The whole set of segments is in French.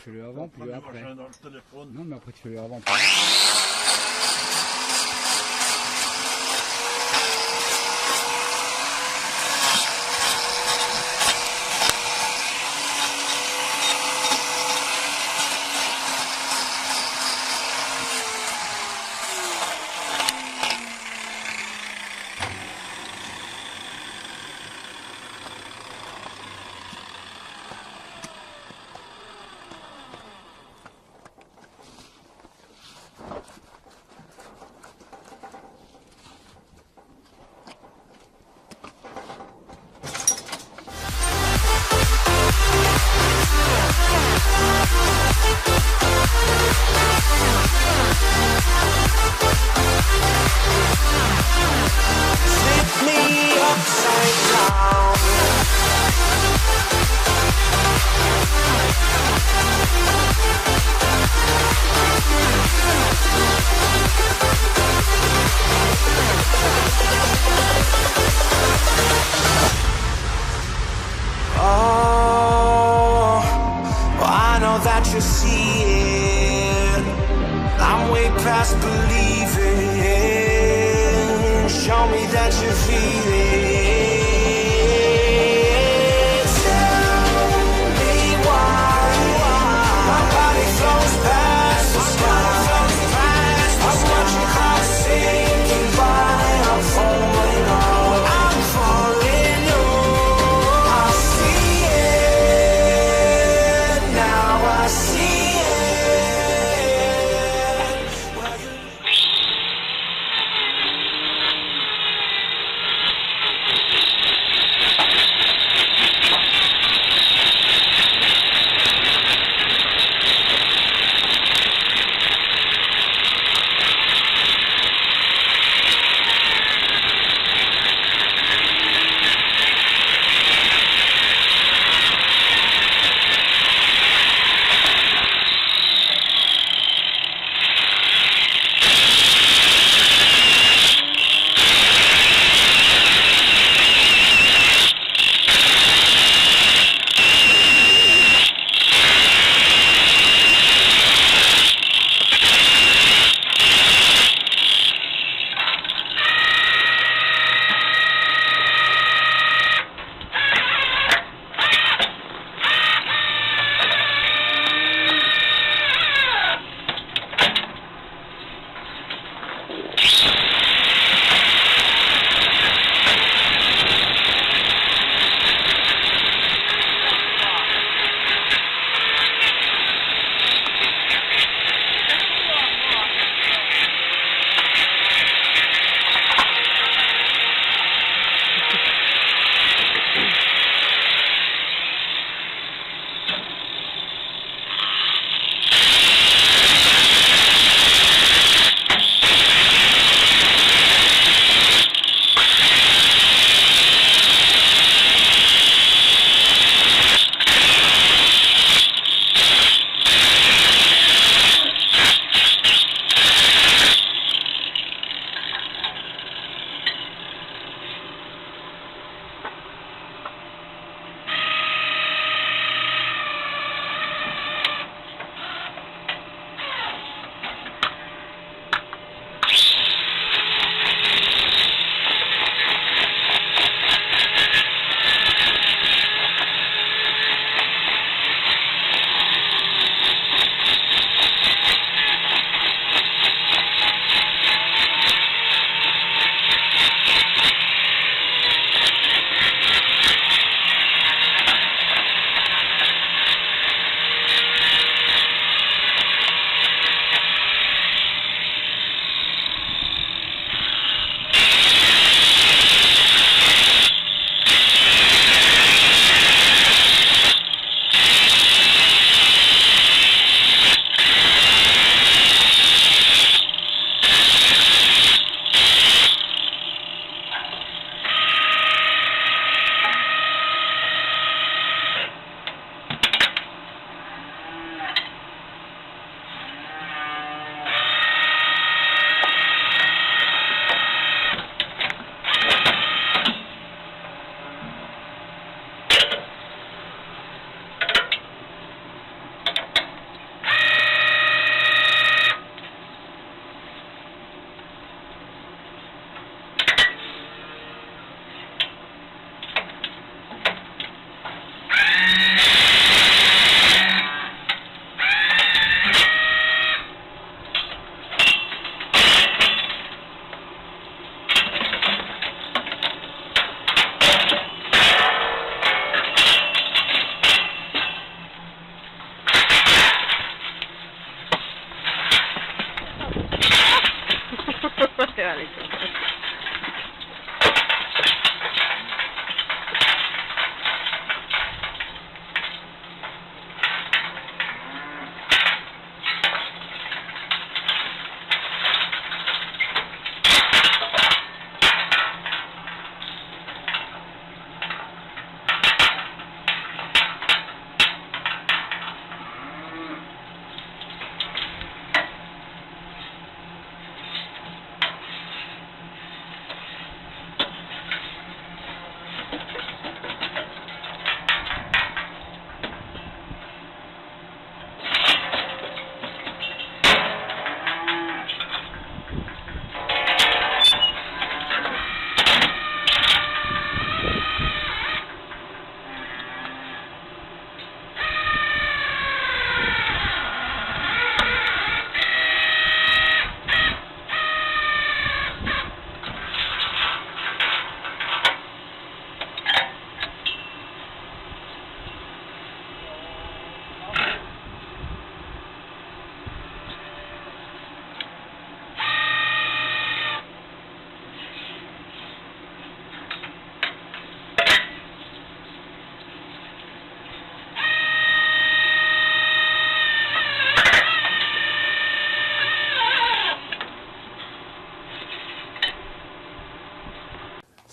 fais-le avant, puis le après. Dans le téléphone. Non, mais après tu fais-le avant. That you see it, I'm way past believing. Show me that you feel it. Tell me why my body flows past the sky. I'm watching how sinking by. I'm falling on. I'm falling on. I see it now. I see it.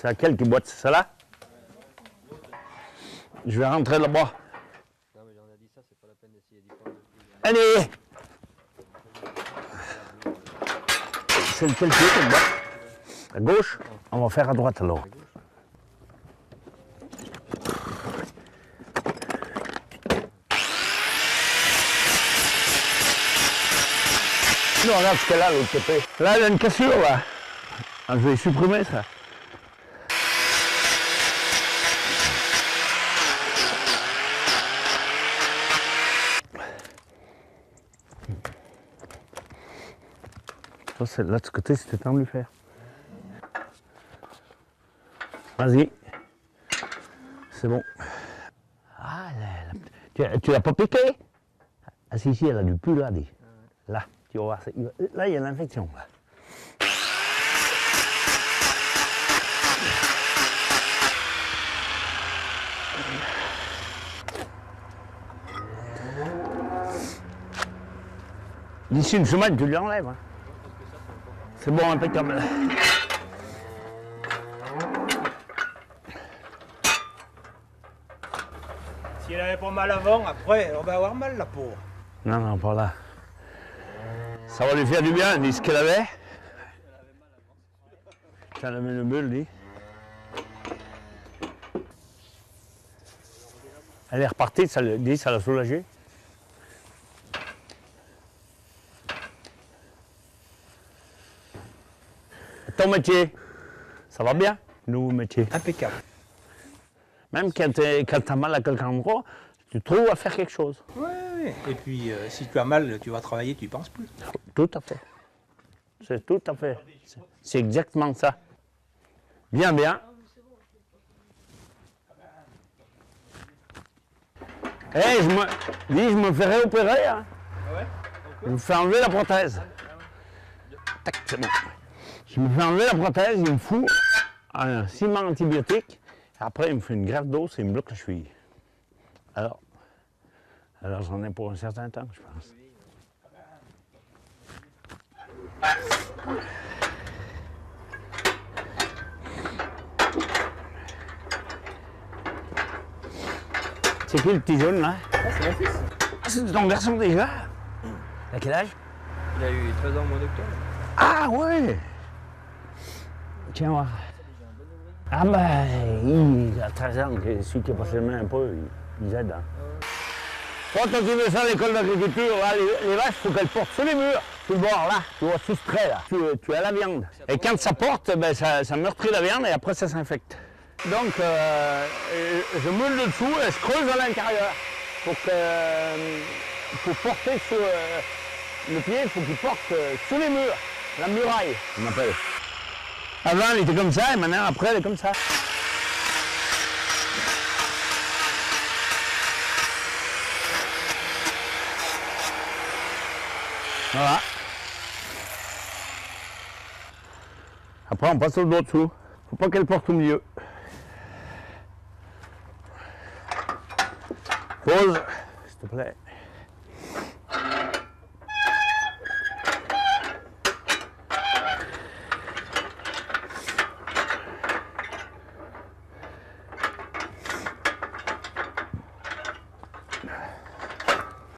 C'est laquelle qui boite? C'est celle-là? Je vais rentrer là-bas. Non, mais on a dit ça, c'est pas la peine d'essayer d'y prendre. Allez! C'est lequel qui est là-bas? À gauche? On va faire à droite alors. Non, regarde ce qu'elle a l'autre côté. Là, elle a une cassure là. Ah, je vais supprimer ça. Ça, là, de ce côté, c'était temps de lui faire. Vas-y. C'est bon. Ah, tu l'as pas piqué? Ah, si, elle a du pu là, dis. Là, tu vas voir. Là, il y a l'infection. D'ici une semaine, tu lui enlèves. Hein. C'est bon, impeccable. Si elle avait pas mal avant, après, on va avoir mal la peau. Non, non, pas là. Ça va lui faire du bien, dis ce qu'elle avait. Tu as levé le bulle, dis. Elle est repartie, ça l'a soulagé. Ton métier, ça va bien? Nouveau métier. Impeccable. Même quand tu as mal à quelqu'un endroit, tu trouves à faire quelque chose. Oui, oui. Et puis, si tu as mal, tu vas travailler, tu n'y penses plus. Tout à fait. C'est tout à fait. C'est exactement ça. Bien, bien. Hey, je me fais réopérer. Hein. Ouais. Je me fais enlever la prothèse. Tac, c'est bon. Je me fais enlever la prothèse, il me fout un ciment antibiotique. Après, il me fait une greffe d'os et il me bloque la cheville. Alors j'en ai pour un certain temps, je pense. C'est qui le petit jaune là? C'est mon fils. Ah, c'est ton garçon déjà? À quel âge? Il a eu 13 ans au mois d'octobre. Ah ouais! Tiens voir. Ah ben, il a 13 ans, que celui qui a passé le main un peu, ils aident. Hein. Toi, tu veux ça à l'école d'agriculture, là, les vaches, il faut qu'elles portent sur les murs, sur le bord, là, tu vois, soustrait, là. Tu as la viande. Et quand ça porte, ben, ça meurtrit la viande et après, ça s'infecte. Donc, je meule le dessous et je creuse à l'intérieur pour porter sur le pied, il faut qu'il porte sur les murs, la muraille, on appelle. Avant, elle était comme ça, et maintenant, après, elle est comme ça. Voilà. Après, on passe au dos dessous. Faut pas qu'elle porte au milieu. Pause, s'il te plaît.